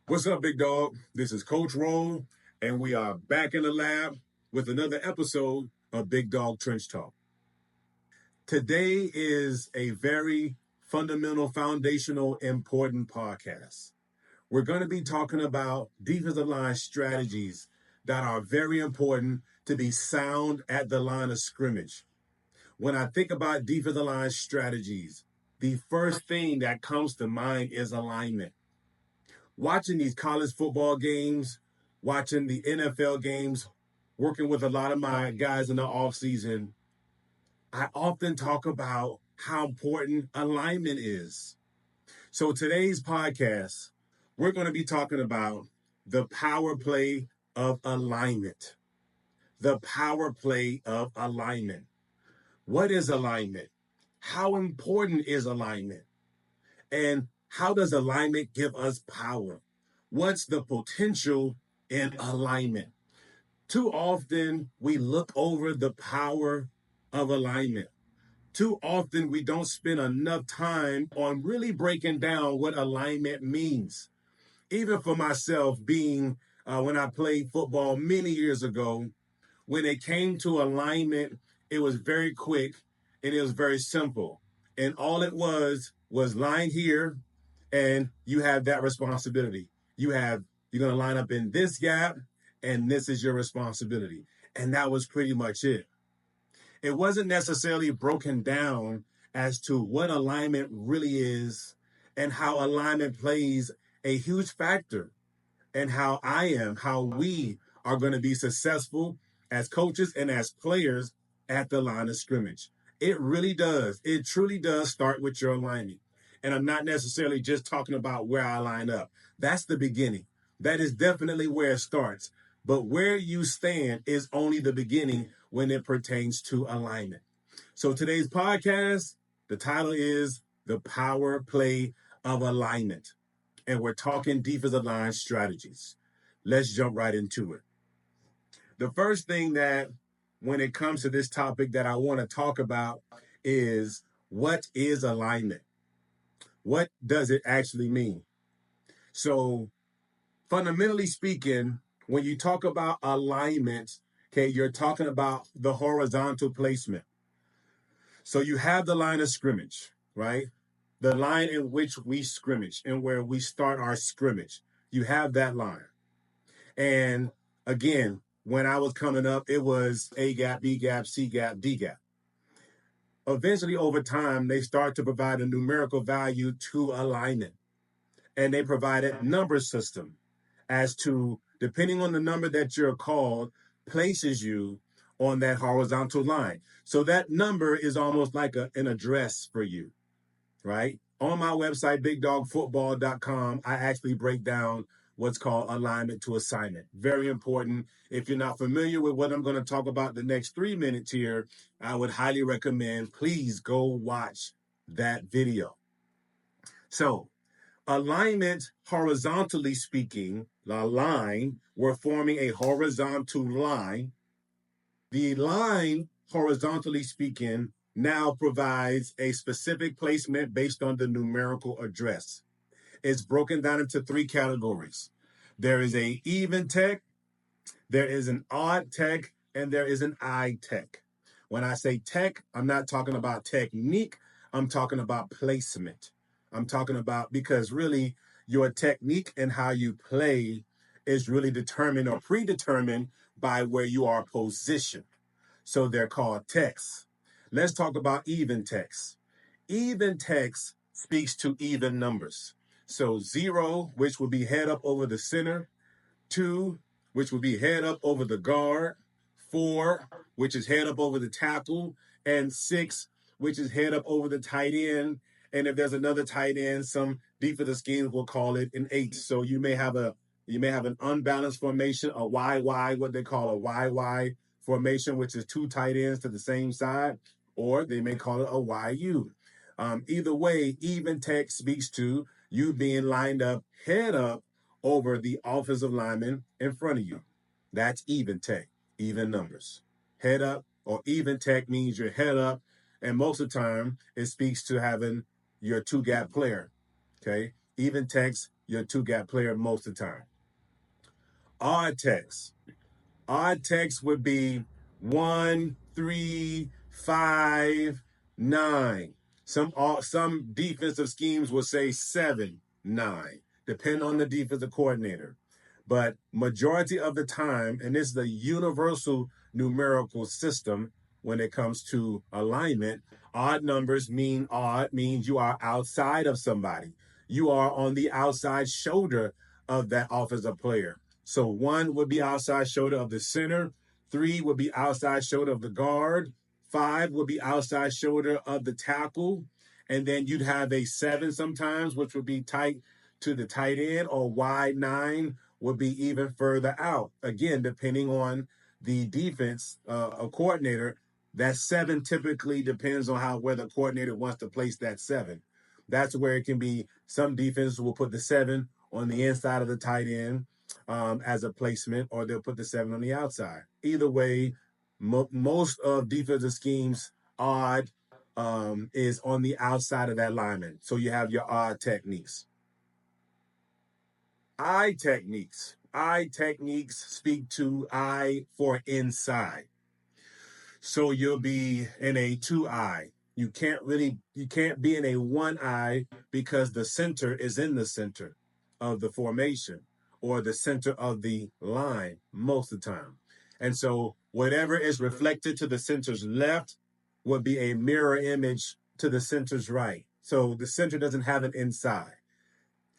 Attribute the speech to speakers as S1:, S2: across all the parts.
S1: What's up, Big Dawg? This is Coach Roll, and we are back in the lab with another episode of Big Dawg Trench Talk. Today is a very fundamental, foundational, important podcast. We're going to be talking about defensive line strategies that are very important to be sound at the line of scrimmage. When I think about defensive line strategies, the first thing that comes to mind is alignment. Watching these college football games, watching the NFL games, working with a lot of my guys in the off season, I often talk about how important alignment is. So today's podcast, we're going to be talking about the power play of alignment. The power play of alignment. What is alignment? How important is alignment? And how does alignment give us power? What's the potential in alignment? Too often we look over the power of alignment. Too often we don't spend enough time on really breaking down what alignment means. Even for myself, being when I played football many years ago, when it came to alignment, it was very quick and it was very simple. And all it was line here, and you have that responsibility. You're going to line up in this gap, and this is your responsibility. And that was pretty much it. It wasn't necessarily broken down as to what alignment really is and how alignment plays a huge factor and how we are going to be successful as coaches and as players at the line of scrimmage. It really does. It truly does start with your alignment. And I'm not necessarily just talking about where I line up. That's the beginning. That is definitely where it starts. But where you stand is only the beginning when it pertains to alignment. So today's podcast, the title is The Power Play of Alignment. And we're talking defensive line strategies. Let's jump right into it. The first thing that when it comes to this topic that I want to talk about is, what is alignment? What does it actually mean? So fundamentally speaking, when you talk about alignment, okay, you're talking about the horizontal placement. So you have the line of scrimmage, right? The line in which we scrimmage and where we start our scrimmage. You have that line. And again, when I was coming up, it was A gap, B gap, C gap, D gap. Eventually, over time, they start to provide a numerical value to alignment. And they provided number system as to, depending on the number that you're called, places you on that horizontal line. So that number is almost like an address for you, right? On my website, bigdawgfootball.com, I actually break down what's called alignment to assignment. Very important. If you're not familiar with what I'm going to talk about the next 3 minutes here, I would highly recommend, please go watch that video. So alignment, horizontally speaking, the line, we're forming a horizontal line. The line, horizontally speaking, now provides a specific placement based on the numerical address. It's broken down into 3 categories. There is an even tech, there is an odd tech, and there is an I tech. When I say tech, I'm not talking about technique, I'm talking about placement. I'm talking about, because really your technique and how you play is really determined or predetermined by where you are positioned. So they're called techs. Let's talk about even techs. Even techs speaks to even numbers. So 0, which would be head up over the center, 2, which would be head up over the guard, 4, which is head up over the tackle, and 6, which is head up over the tight end. And if there's another tight end, some defensive schemes will call it an 8. So you may have an unbalanced formation, a YY, what they call a YY formation, which is 2 tight ends to the same side, or they may call it a YU. Either way, even tech speaks to you being lined up, head up over the offensive lineman in front of you. That's even tech, even numbers. Head up or even tech means you're head up, and most of the time it speaks to having your 2 gap player. Okay, even techs your two-gap player most of the time. Odd text. Odd text would be 1, 3, 5, 9. Some defensive schemes will say 7, 9, depend on the defensive coordinator. But majority of the time, and this is a universal numerical system when it comes to alignment, odd numbers mean odd means you are outside of somebody. You are on the outside shoulder of that offensive player. So 1 would be outside shoulder of the center. 3 would be outside shoulder of the guard. 5 would be outside shoulder of the tackle. And then you'd have a 7 sometimes, which would be tight to the tight end, or wide 9 would be even further out. Again, depending on the defense coordinator, that 7 typically depends on where the coordinator wants to place that 7. That's where it can be. Some defenses will put the 7 on the inside of the tight end as a placement, or they'll put the 7 on the outside. Either way, most of defensive schemes, odd is on the outside of that lineman. So you have your odd techniques. Eye techniques. Eye techniques speak to eye for inside. So you'll be in a 2-eye. You can't be in a 1-eye because the center is in the center of the formation or the center of the line most of the time. And so whatever is reflected to the center's left would be a mirror image to the center's right. So the center doesn't have an inside.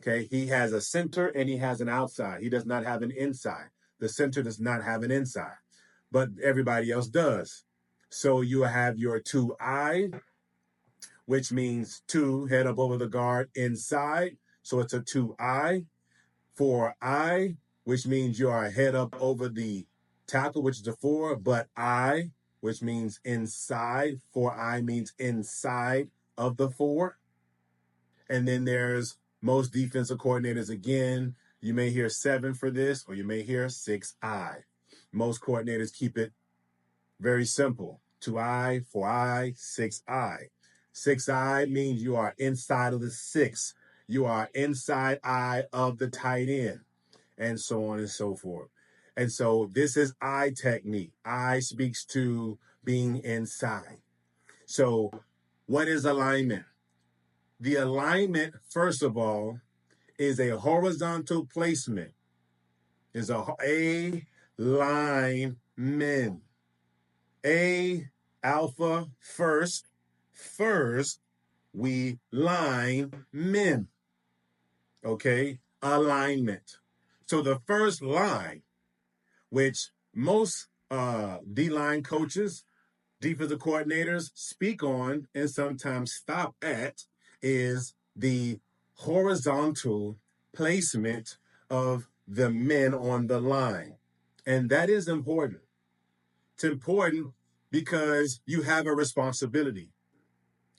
S1: Okay, he has a center and he has an outside. He does not have an inside. The center does not have an inside, but everybody else does. So you have your 2-eye, which means 2 head up over the guard inside. So it's a 2-eye. 4-eye, which means you are head up over the tackle, which is a 4, but eye, which means inside. 4-eye means inside of the 4. And then there's most defensive coordinators, again, you may hear 7 for this, or you may hear 6-eye. Most coordinators keep it very simple. 2-eye, 4-eye, 6-eye. 6-eye means you are inside of the 6. You are inside eye of the tight end, and so on and so forth. And so this is eye technique. Eye speaks to being inside. So what is alignment? The alignment, first of all, is a horizontal placement. Is a lineman. A alpha first. First, we line men. Okay, alignment. So the first line, which most D-line coaches, defensive coordinators speak on and sometimes stop at, is the horizontal placement of the men on the line. And that is important. It's important because you have a responsibility.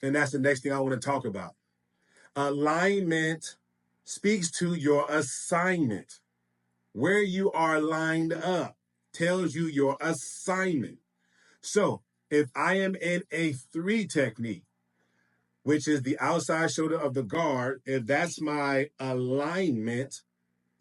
S1: And that's the next thing I want to talk about. Alignment speaks to your assignment. Where you are lined up tells you your assignment. So if I am in a 3 technique, which is the outside shoulder of the guard, if that's my alignment,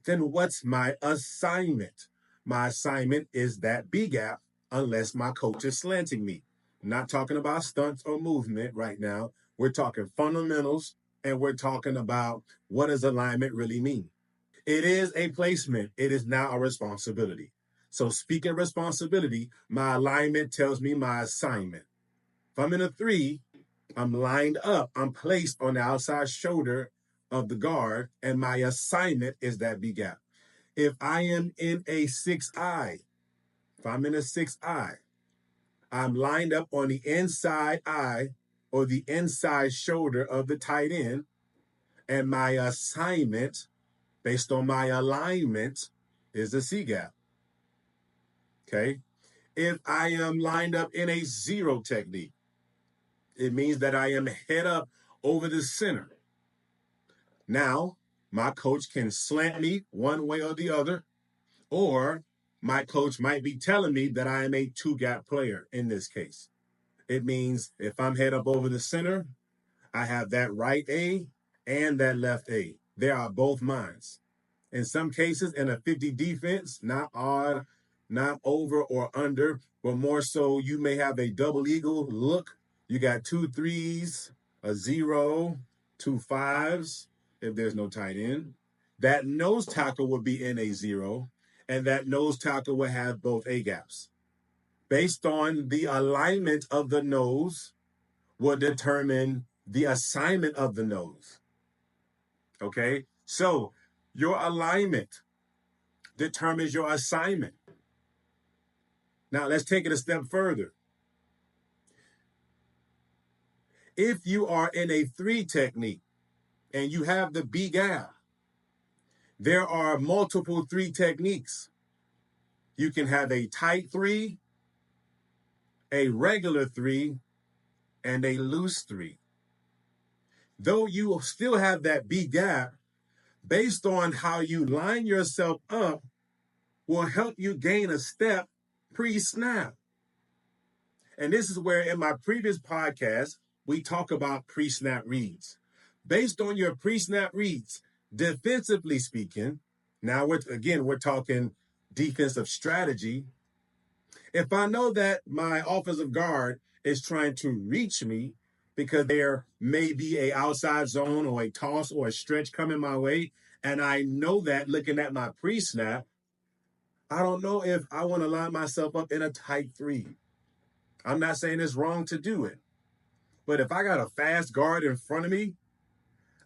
S1: then what's my assignment? My assignment is that B gap, unless my coach is slanting me. I'm not talking about stunts or movement right now. We're talking fundamentals, and we're talking about what does alignment really mean. It is a placement. It is now a responsibility. So speaking responsibility, my alignment tells me my assignment. If I'm in a 3, I'm lined up. I'm placed on the outside shoulder of the guard, and my assignment is that B gap. If I am in a 6-eye, if I'm in a 6-eye, I'm lined up on the inside eye or the inside shoulder of the tight end, and my assignment, based on my alignment, is the C gap. Okay? If I am lined up in a 0 technique, it means that I am head up over the center. Now, my coach can slant me one way or the other, or my coach might be telling me that I am a 2-gap player in this case. It means if I'm head up over the center, I have that right A and that left A. there are both minds. In some cases, in a 50 defense, not odd, not over or under, but more so you may have a double eagle look. You got 2 3s, a 0, 2 5s, if there's no tight end. That nose tackle would be in a 0, and that nose tackle would have both A gaps. Based on the alignment of the nose will determine the assignment of the nose. Okay? So your alignment determines your assignment. Now, let's take it a step further. If you are in a 3 technique and you have the B gap, there are multiple 3 techniques. You can have a tight 3, a regular 3, and a loose 3. Though you will still have that B gap, based on how you line yourself up, will help you gain a step pre-snap. And this is where in my previous podcast, we talk about pre-snap reads. Based on your pre-snap reads, defensively speaking, now we're talking defensive strategy. If I know that my offensive guard is trying to reach me because there may be a outside zone or a toss or a stretch coming my way, and I know that looking at my pre-snap, I don't know if I want to line myself up in a tight 3. I'm not saying it's wrong to do it. But if I got a fast guard in front of me,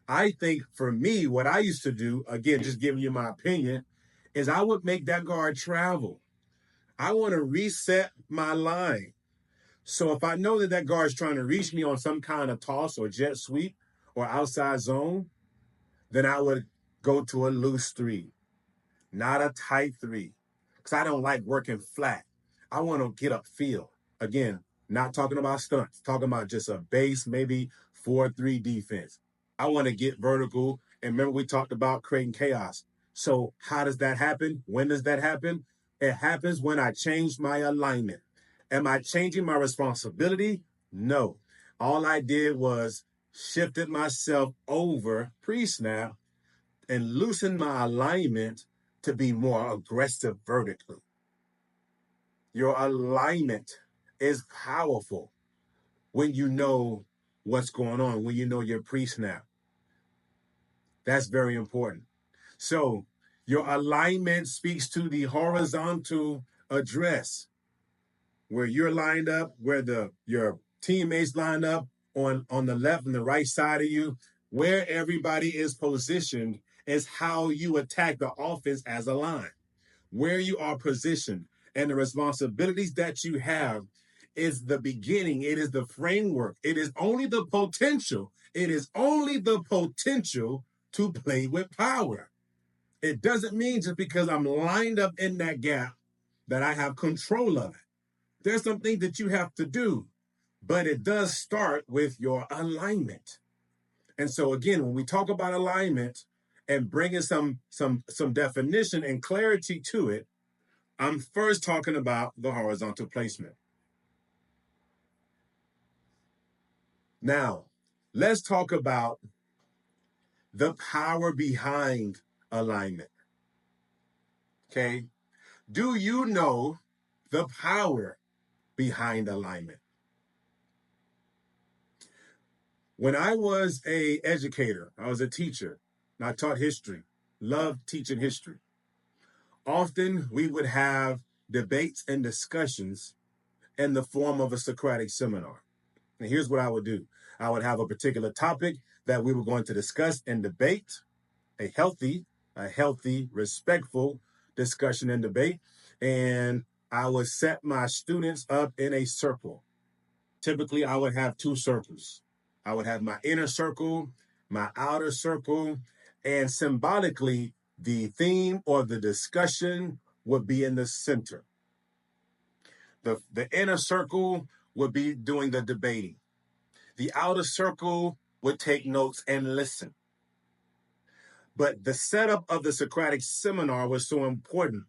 S1: I think for me, what I used to do, again, just giving you my opinion, is I would make that guard travel. I want to reset my line. So if I know that that guard is trying to reach me on some kind of toss or jet sweep or outside zone, then I would go to a loose 3, not a tight 3, because I don't like working flat. I want to get upfield. Again, not talking about stunts, talking about just a base, maybe 4-3 defense. I want to get vertical. And remember, we talked about creating chaos. So how does that happen? When does that happen? It happens when I change my alignment. Am I changing my responsibility? No. All I did was shifted myself over pre-snap and loosened my alignment to be more aggressive vertically. Your alignment is powerful when you know what's going on, when you know your pre-snap. That's very important. So your alignment speaks to the horizontal address, where you're lined up, where your teammates line up on the left and the right side of you, where everybody is positioned is how you attack the offense as a line. Where you are positioned and the responsibilities that you have is the beginning. It is the framework. It is only the potential. It is only the potential to play with power. It doesn't mean just because I'm lined up in that gap that I have control of it. There's some things that you have to do, but it does start with your alignment. And so again, when we talk about alignment and bringing some definition and clarity to it, I'm first talking about the horizontal placement. Now, let's talk about the power behind alignment. Okay? Do you know the power behind alignment? When I was an educator, I was a teacher, and I taught history, loved teaching history. Often we would have debates and discussions in the form of a Socratic seminar. And here's what I would do. I would have a particular topic that we were going to discuss and debate, a healthy, respectful discussion and debate. And I would set my students up in a circle. Typically, I would have 2 circles. I would have my inner circle, my outer circle, and symbolically, the theme or the discussion would be in the center. The inner circle would be doing the debating. The outer circle would take notes and listen. But the setup of the Socratic seminar was so important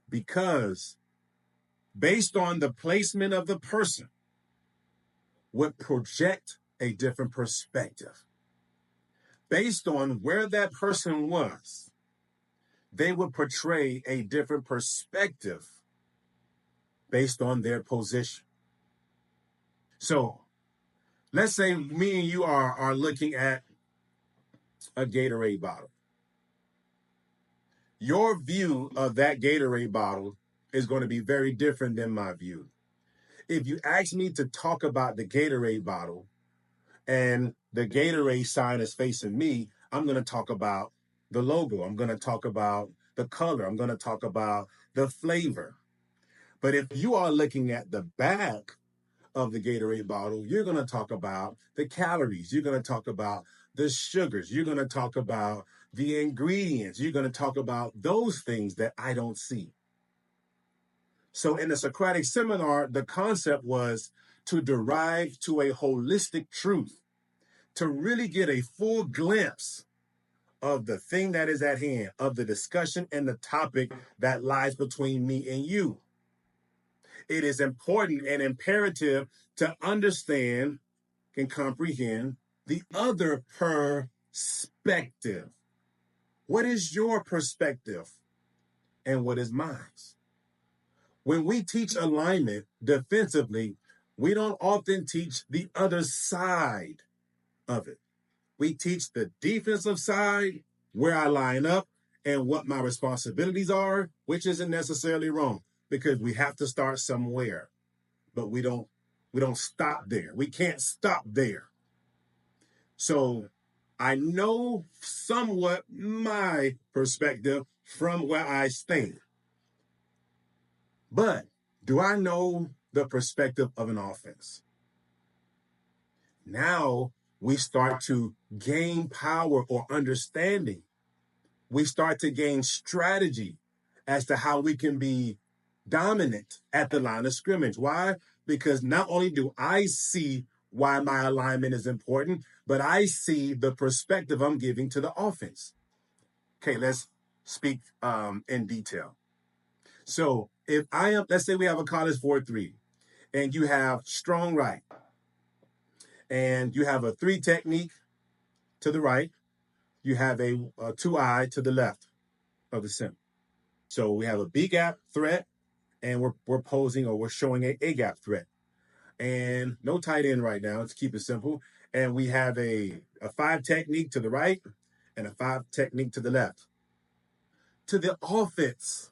S1: because based on the placement of the person would project a different perspective. based on where that person was, they would portray a different perspective based on their position. So let's say me and you are looking at a Gatorade bottle. Your view of that Gatorade bottle is going to be very different than my view. If you ask me to talk about the Gatorade bottle and the Gatorade sign is facing me, I'm going to talk about the logo. I'm going to talk about the color. I'm going to talk about the flavor. But if you are looking at the back of the Gatorade bottle, you're going to talk about the calories. You're going to talk about the sugars. You're going to talk about the ingredients. You're going to talk about those things that I don't see. So in the Socratic seminar, the concept was to derive to a holistic truth, to really get a full glimpse of the thing that is at hand, of the discussion and the topic that lies between me and you. It is important and imperative to understand and comprehend the other perspective. What is your perspective and what is mine? When we teach alignment defensively, we don't often teach the other side of it. We teach the defensive side, where I line up and what my responsibilities are, which isn't necessarily wrong because we have to start somewhere, but we don't stop there. We can't stop there. So I know somewhat my perspective from where I stand. But do I know the perspective of an offense? Now we start to gain power or understanding. We start to gain strategy as to how we can be dominant at the line of scrimmage. Why? Because not only do I see why my alignment is important, but I see the perspective I'm giving to the offense. Okay, let's speak in detail. So if let's say we have a college 4-3 and you have strong right and you have a 3 technique to the right, you have a 2-eye to the left of the center. So we have a B gap threat and we're posing or we're showing a A gap threat. And no tight end right now, to keep it simple. And we have a 5 technique to the right and a 5 technique to the left. To the offense,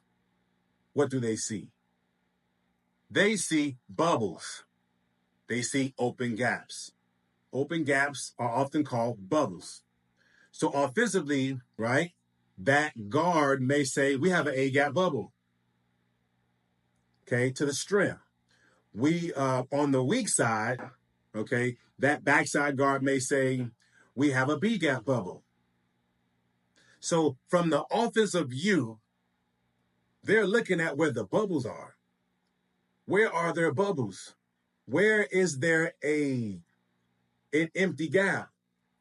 S1: what do they see? They see bubbles. They see open gaps. Open gaps are often called bubbles. So offensively, right, that guard may say, we have an A-gap bubble. Okay, to the strength. We, on the weak side, okay, that backside guard may say, we have a B-gap bubble. So from the offensive view, they're looking at where the bubbles are. Where are their bubbles? Where is there an empty gap?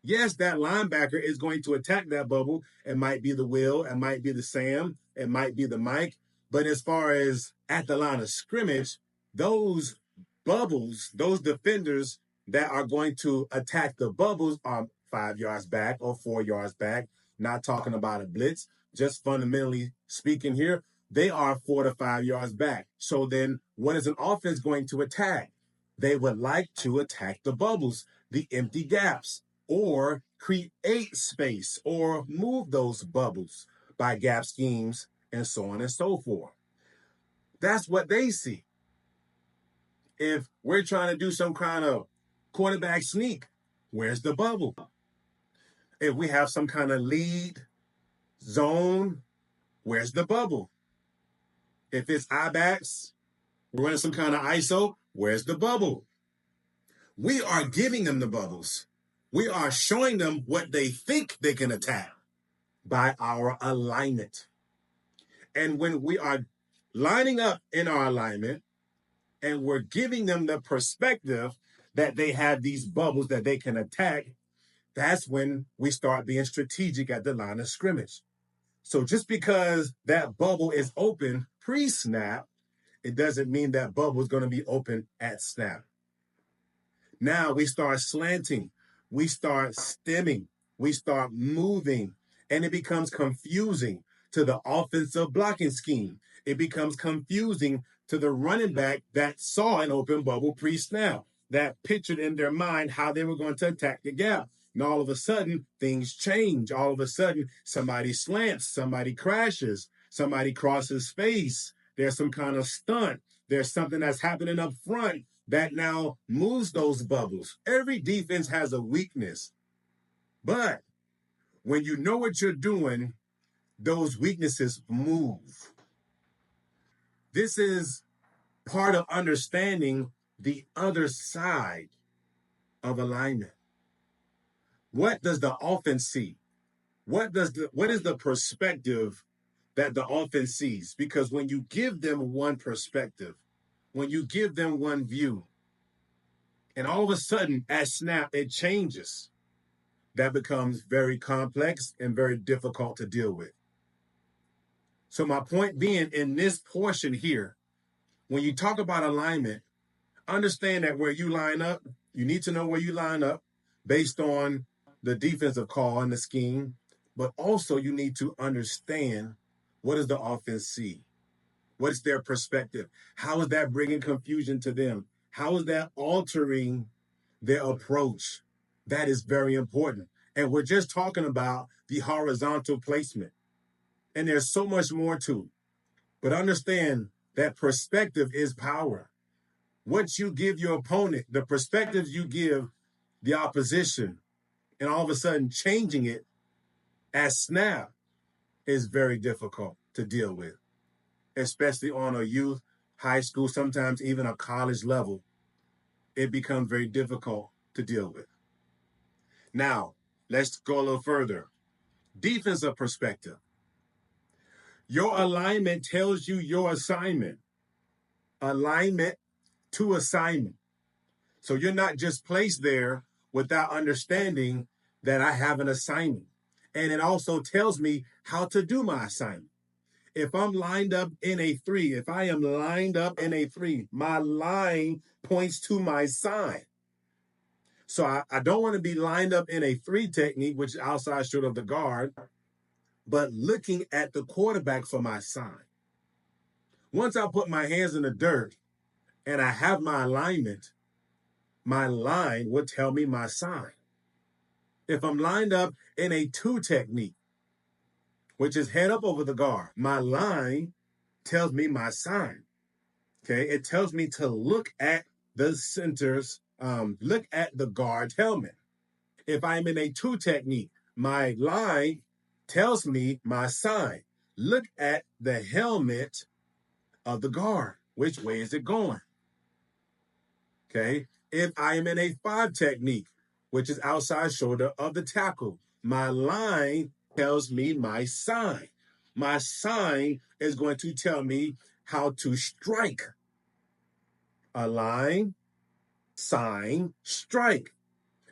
S1: Yes, that linebacker is going to attack that bubble. It might be the Will, it might be the Sam, it might be the Mike. But as far as at the line of scrimmage, those bubbles, those defenders that are going to attack the bubbles are 5 yards back or 4 yards back. Not talking about a blitz, just fundamentally speaking here, they are 4 to 5 yards back. So then what is an offense going to attack? They would like to attack the bubbles, the empty gaps, or create space or move those bubbles by gap schemes and so on and so forth. That's what they see. If we're trying to do some kind of quarterback sneak, where's the bubble? If we have some kind of lead zone, where's the bubble? If it's I-backs, we're running some kind of ISO, where's the bubble? We are giving them the bubbles. We are showing them what they think they can attack by our alignment. And when we are lining up in our alignment and we're giving them the perspective that they have these bubbles that they can attack, that's when we start being strategic at the line of scrimmage. So just because that bubble is open pre-snap, it doesn't mean that bubble is going to be open at snap. Now we start slanting. We start stemming. we start moving, and it becomes confusing to the offensive blocking scheme. It becomes confusing to the running back that saw an open bubble pre-snap, that pictured in their mind how they were going to attack the gap. And all of a sudden, things change. All of a sudden, somebody slants, somebody crashes, somebody crosses space. There's some kind of stunt. There's something that's happening up front that now moves those bubbles. Every defense has a weakness. But when you know what you're doing, those weaknesses move. This is part of understanding the other side of alignment. What does the offense see? What is the perspective that the offense sees? Because when you give them one perspective, when you give them one view, and all of a sudden at snap it changes, that becomes very complex and very difficult to deal with. So my point being, in this portion here, when you talk about alignment, understand that where you line up, you need to know where you line up based on the defensive call and the scheme, but also you need to understand, what does the offense see? What is their perspective? How is that bringing confusion to them? How is that altering their approach? That is very important. And we're just talking about the horizontal placement. And there's so much more to it. But understand that perspective is power. What you give your opponent, the perspective you give the opposition, and all of a sudden changing it at snap is very difficult to deal with, especially on a youth, high school, sometimes even a college level. It becomes very difficult to deal with. Now, let's go a little further. Defensive perspective. Your alignment tells you your assignment. Alignment to assignment. So you're not just placed there without understanding that I have an assignment. And it also tells me how to do my assignment. If I'm lined up in a 3, if I am lined up in a 3, my line points to my sign. So I don't want to be lined up in a 3 technique, which is outside shoulder of the guard, but looking at the quarterback for my sign. Once I put my hands in the dirt and I have my alignment, my line will tell me my sign. If I'm lined up in a 2 technique, which is head up over the guard, my line tells me my sign. Okay, it tells me to look at the center's, look at the guard's helmet. If I'm in a 2 technique, my line tells me my sign. Look at the helmet of the guard. Which way is it going? Okay, if I am in a 5 technique, which is outside shoulder of the tackle, my line tells me my sign. My sign is going to tell me how to strike. Align, sign, strike.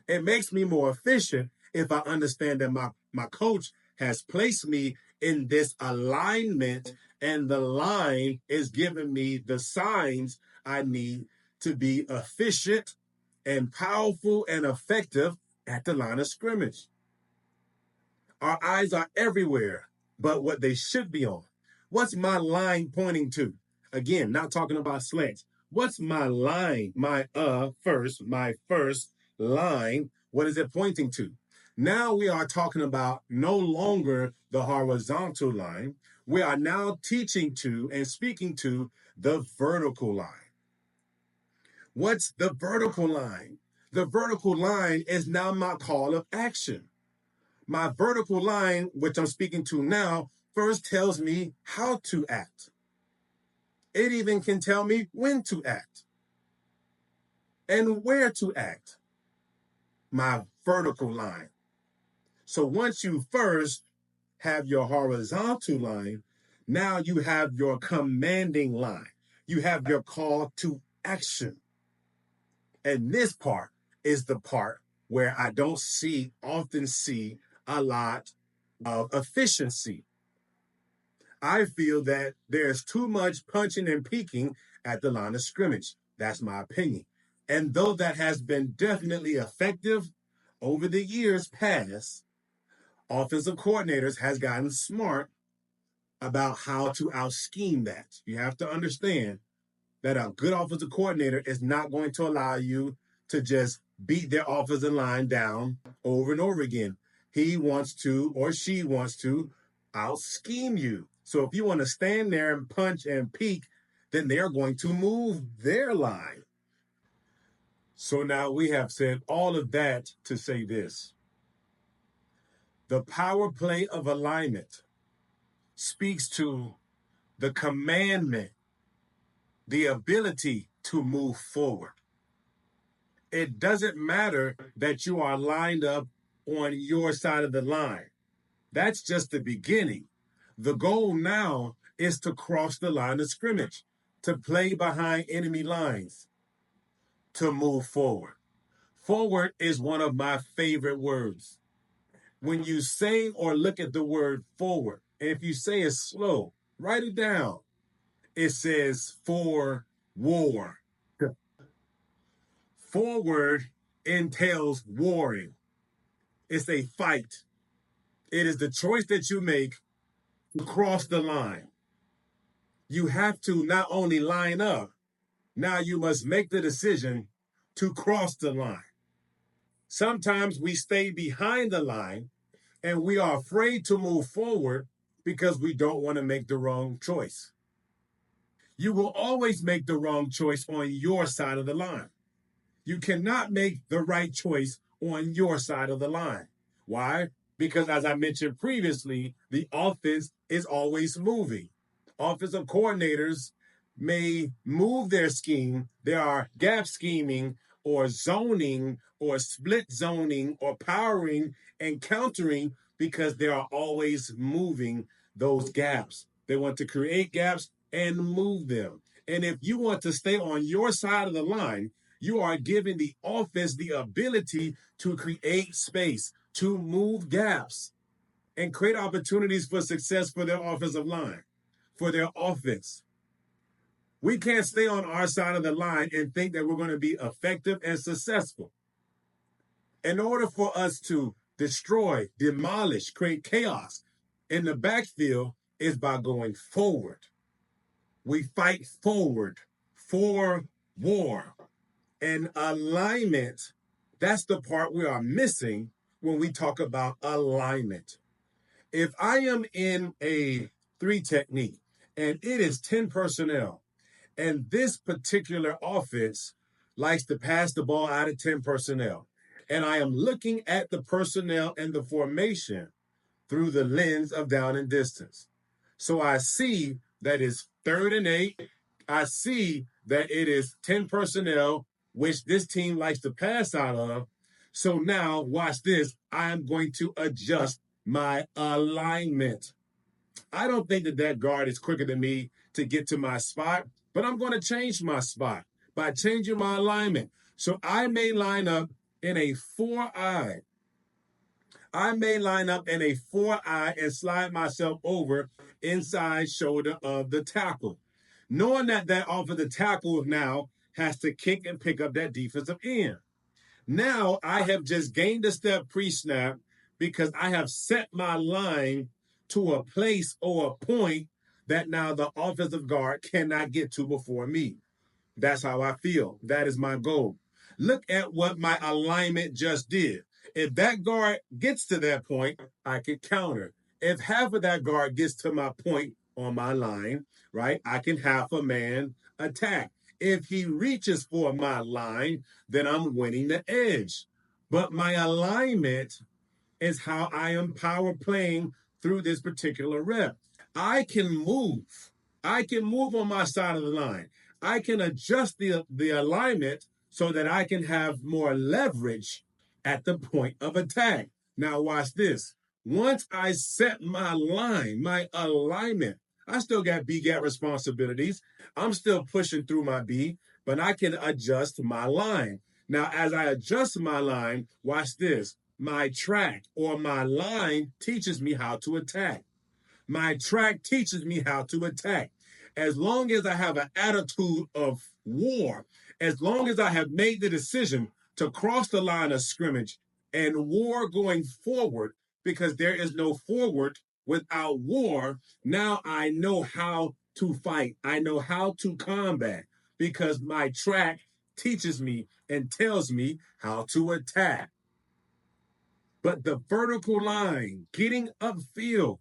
S1: It makes me more efficient if I understand that my coach has placed me in this alignment and the line is giving me the signs I need to be efficient and powerful and effective at the line of scrimmage. Our eyes are everywhere, but what they should be on. What's my line pointing to? Again, not talking about slants. What's my line? My first line. What is it pointing to? Now we are talking about no longer the horizontal line. We are now teaching to and speaking to the vertical line. What's the vertical line? The vertical line is now my call of action. My vertical line, which I'm speaking to now, first tells me how to act. It even can tell me when to act and where to act. My vertical line. So once you first have your horizontal line, now you have your commanding line. You have your call to action. And this part is the part where I don't often see a lot of efficiency. I feel that there's too much punching and peeking at the line of scrimmage. That's my opinion. And though that has been definitely effective over the years past, Offensive coordinators has gotten smart about how to out-scheme that. You have to understand that a good offensive coordinator is not going to allow you to just beat their offensive line down over and over again. He wants to, or she wants to, out-scheme you. So if you want to stand there and punch and peek, then they're going to move their line. So now we have said all of that to say this. The power play of alignment speaks to the commandment, the ability to move forward. It doesn't matter that you are lined up on your side of the line. That's just the beginning. The goal now is to cross the line of scrimmage, to play behind enemy lines, to move forward. Forward is one of my favorite words. When you say or look at the word forward, and if you say it slow, write it down. It says for war. Forward entails warring. It's a fight. It is the choice that you make to cross the line. You have to not only line up, now you must make the decision to cross the line. Sometimes we stay behind the line and we are afraid to move forward because we don't want to make the wrong choice. You will always make the wrong choice on your side of the line. You cannot make the right choice on your side of the line. Why? Because as I mentioned previously, the offense is always moving. Offensive coordinators may move their scheme. There are gap scheming or zoning or split zoning or powering and countering because they are always moving those gaps. They want to create gaps and move them. And if you want to stay on your side of the line, you are giving the offense the ability to create space, to move gaps, and create opportunities for success for their offensive line, for their offense. We can't stay on our side of the line and think that we're going to be effective and successful. In order for us to destroy, demolish, create chaos in the backfield is by going forward. We fight forward for war. And alignment, that's the part we are missing when we talk about alignment. If I am in a 3 technique and it is 10 personnel, and this particular offense likes to pass the ball out of 10 personnel, and I am looking at the personnel and the formation through the lens of down and distance. So I see that it's 3rd and 8. I see that it is 10 personnel, which this team likes to pass out of. So now, watch this. I'm going to adjust my alignment. I don't think that guard is quicker than me to get to my spot, but I'm going to change my spot by changing my alignment. So I may line up in a 4-eye. I may line up in a 4-eye and slide myself over inside shoulder of the tackle, knowing that off of the tackle now has to kick and pick up that defensive end. Now I have just gained a step pre-snap because I have set my line to a place or a point that now the offensive guard cannot get to before me. That's how I feel. That is my goal. Look at what my alignment just did. If that guard gets to that point, I can counter. If half of that guard gets to my point on my line, right, I can half a man attack. If he reaches for my line, then I'm winning the edge. But my alignment is how I am power playing through this particular rep. I can move. I can move on my side of the line. I can adjust the alignment so that I can have more leverage at the point of attack. Now watch this. Once I set my line, my alignment, I still got B gap responsibilities. I'm still pushing through my B, but I can adjust my line. Now, as I adjust my line, watch this. My track or my line teaches me how to attack. My track teaches me how to attack. As long as I have an attitude of war, as long as I have made the decision to cross the line of scrimmage and war going forward, because there is no forward without war. Now I know how to fight. I know how to combat because my track teaches me and tells me how to attack. But the vertical line, getting upfield,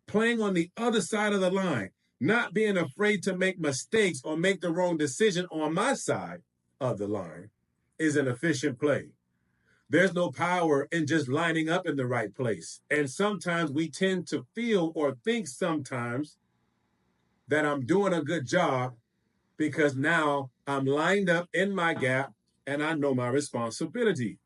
S1: playing on the other side of the line, not being afraid to make mistakes or make the wrong decision on my side of the line is an efficient play. There's no power in just lining up in the right place. And sometimes we tend to feel or think sometimes that I'm doing a good job because now I'm lined up in my gap and I know my responsibility.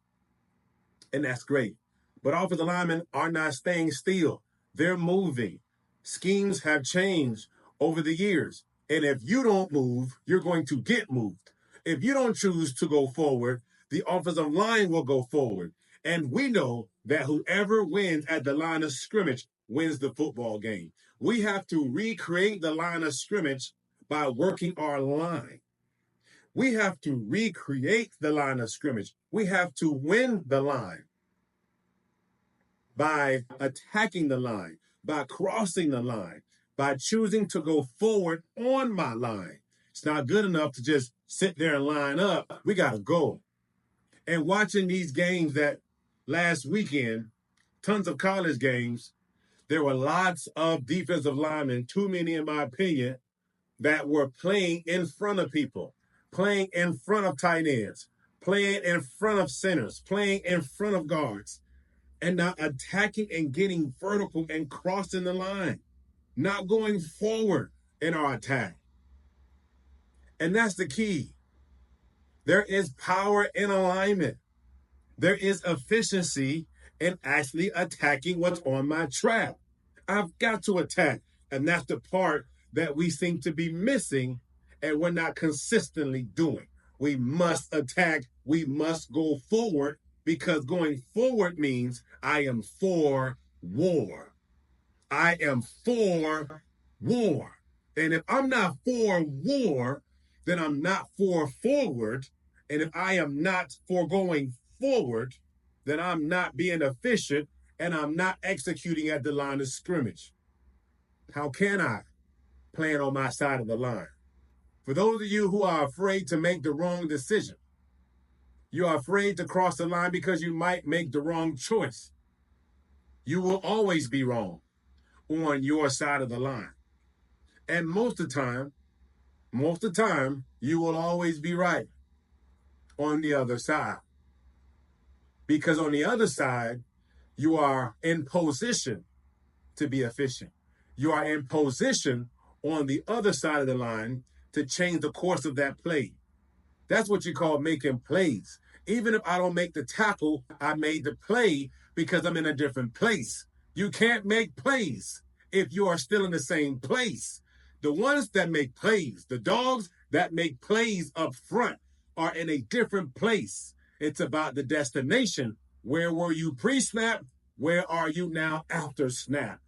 S1: And that's great. But offensive linemen are not staying still. They're moving. Schemes have changed over the years. And if you don't move, you're going to get moved. If you don't choose to go forward, the offensive line will go forward. And we know that whoever wins at the line of scrimmage wins the football game. We have to recreate the line of scrimmage by working our line. We have to recreate the line of scrimmage. We have to win the line by attacking the line, by crossing the line, by choosing to go forward on my line. It's not good enough to just sit there and line up. We got to go. And watching these games that last weekend, tons of college games, there were lots of defensive linemen, too many in my opinion, that were playing in front of people, playing in front of tight ends, playing in front of centers, playing in front of guards, and not attacking and getting vertical and crossing the line, not going forward in our attack. And that's the key. There is power in alignment. There is efficiency in actually attacking what's on my track. I've got to attack. And that's the part that we seem to be missing and we're not consistently doing. We must attack. We must go forward because going forward means I am for war. I am for war. And if I'm not for war, then I'm not for forward. And if I am not for going forward, then I'm not being efficient and I'm not executing at the line of scrimmage. How can I plan on my side of the line? For those of you who are afraid to make the wrong decision, you are afraid to cross the line because you might make the wrong choice. You will always be wrong on your side of the line. And most of the time, you will always be right on the other side. Because on the other side, you are in position to be efficient. You are in position on the other side of the line to change the course of that play. That's what you call making plays. Even if I don't make the tackle, I made the play because I'm in a different place. You can't make plays if you are still in the same place. The ones that make plays, the dogs that make plays up front, are in a different place. It's about the destination. Where were you pre-snap? Where are you now after snap?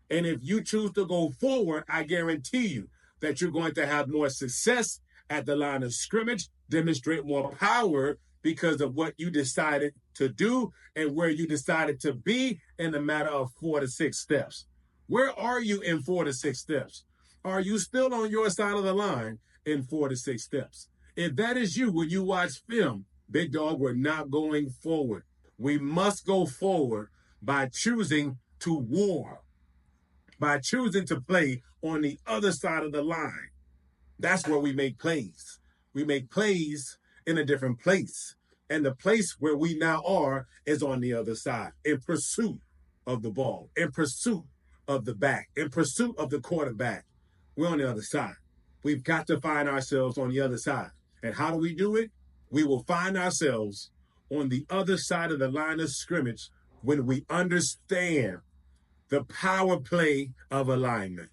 S1: And if you choose to go forward, I guarantee you that you're going to have more success at the line of scrimmage, demonstrate more power because of what you decided to do and where you decided to be in a matter of 4 to 6 steps. Where are you in 4 to 6 steps? Are you still on your side of the line in 4 to 6 steps? If that is you, when you watch film, Big Dog, we're not going forward. We must go forward by choosing to war, by choosing to play on the other side of the line. That's where we make plays. We make plays in a different place. And the place where we now are is on the other side, in pursuit of the ball, in pursuit of the back, in pursuit of the quarterback. We're on the other side. We've got to find ourselves on the other side. And how do we do it? We will find ourselves on the other side of the line of scrimmage when we understand the power play of alignment.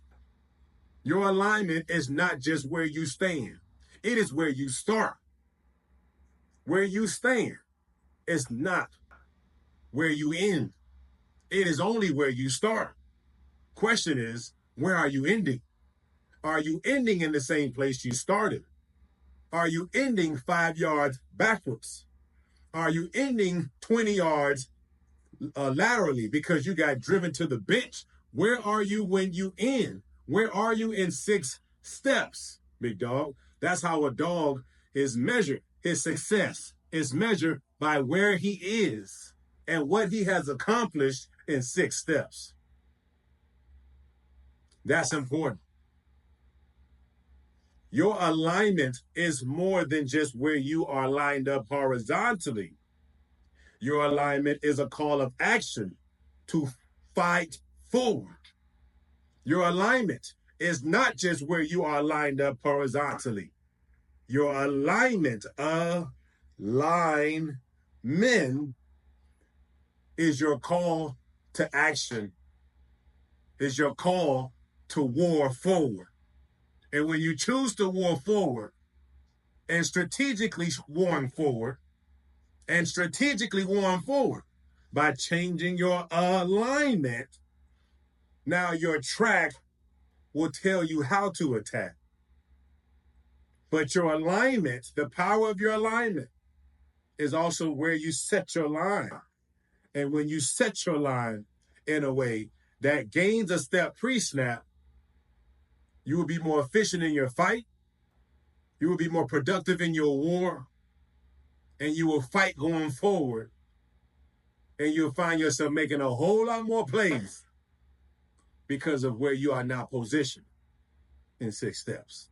S1: Your alignment is not just where you stand. It is where you start. Where you stand is not where you end. It is only where you start. Question is, where are you ending? Are you ending in the same place you started? Are you ending 5 yards backwards? Are you ending 20 yards laterally because you got driven to the bench. Where are you when you in? Where are you in 6 steps, big dog? That's how a dog is measured. His success is measured by where he is and what he has accomplished in 6 steps. That's important. Your alignment is more than just where you are lined up horizontally. Your alignment is a call of action to fight forward. Your alignment is not just where you are lined up horizontally. Your alignment, alignment, is your call to action, is your call to war forward. And when you choose to war forward and strategically warring forward, by changing your alignment, now your track will tell you how to attack. But your alignment, the power of your alignment, is also where you set your line. And when you set your line in a way that gains a step pre-snap, you will be more efficient in your fight, you will be more productive in your war, and you will fight going forward, and you'll find yourself making a whole lot more plays because of where you are now positioned in 6 steps.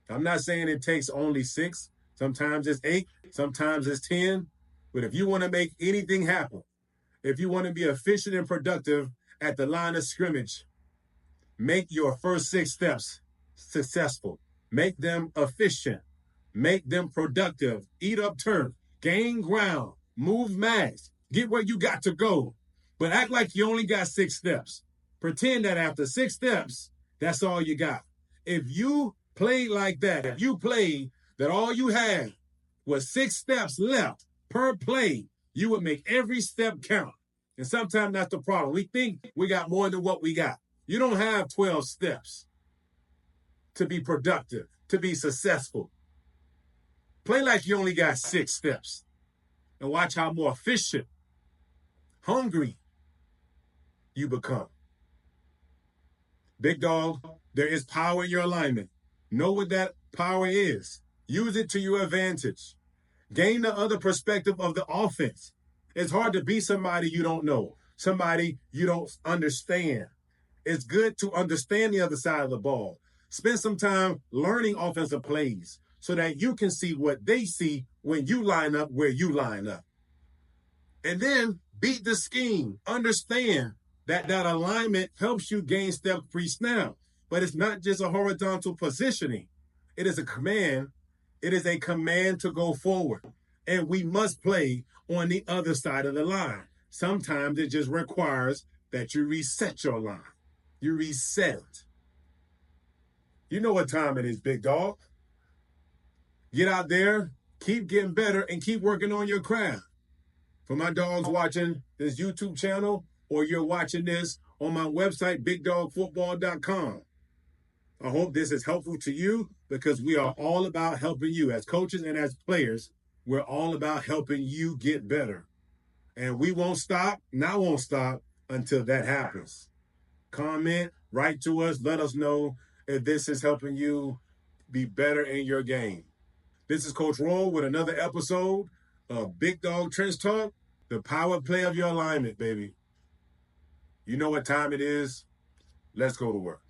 S1: I'm not saying it takes only 6. Sometimes it's 8, sometimes it's 10. But if you want to make anything happen, if you want to be efficient and productive at the line of scrimmage, make your first 6 steps successful. Make them efficient. Make them productive. Eat up turf. Gain ground. Move mass. Get where you got to go. But act like you only got 6 steps. Pretend that after 6 steps, that's all you got. If you played like that, if you played that all you had was 6 steps left per play, you would make every step count. And sometimes that's the problem. We think we got more than what we got. You don't have 12 steps to be productive, to be successful. Play like you only got 6 steps and watch how more efficient, hungry you become. Big dog, there is power in your alignment. Know what that power is. Use it to your advantage. Gain the other perspective of the offense. It's hard to be somebody you don't know, somebody you don't understand. It's good to understand the other side of the ball. Spend some time learning offensive plays so that you can see what they see when you line up where you line up. And then beat the scheme. Understand that alignment helps you gain steps pre-snap. But it's not just a horizontal positioning. It is a command. It is a command to go forward. And we must play on the other side of the line. Sometimes it just requires that you reset your line. You reset it. You know what time it is, big dog. Get out there, keep getting better, and keep working on your craft. For my dogs watching this YouTube channel, or you're watching this on my website, bigdawgfootball.com. I hope this is helpful to you because we are all about helping you. As coaches and as players, we're all about helping you get better. And we won't stop, and I won't stop until that happens. Comment, write to us, let us know if this is helping you be better in your game. This is Coach Roll with another episode of Big Dawg Trench Talk, the power play of your alignment, baby. You know what time it is. Let's go to work.